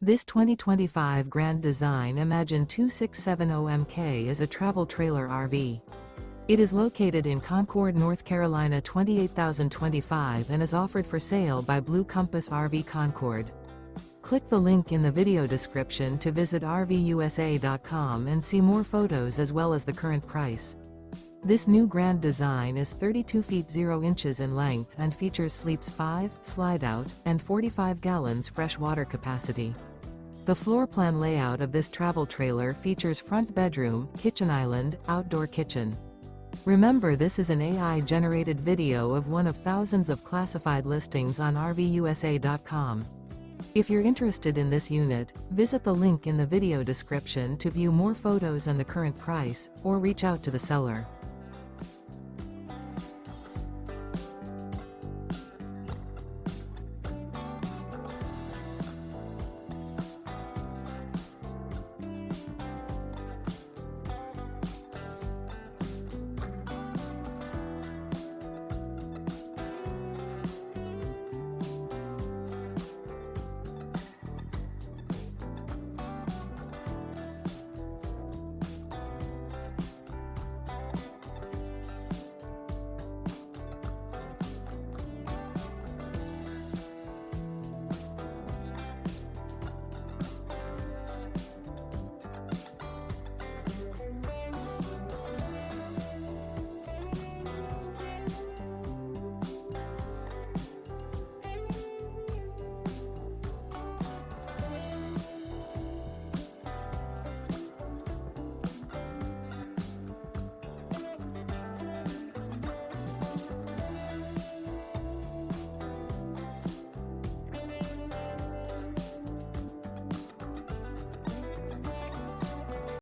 This 2025 Grand Design Imagine 2670MK is a travel trailer RV. It is located in Concord, North Carolina 28025 and is offered for sale by Blue Compass RV Concord. Click the link in the video description to visit RVUSA.com and see more photos as well as the current price. This new Grand Design is 32 feet 0 inches in length and features sleeps 5, Slideout, and 45 gallons fresh water capacity. The floor plan layout of this travel trailer features front bedroom, kitchen island, outdoor kitchen. Remember, this is an AI-generated video of one of thousands of classified listings on RVUSA.com. If you're interested in this unit, visit the link in the video description to view more photos and the current price, or reach out to the seller.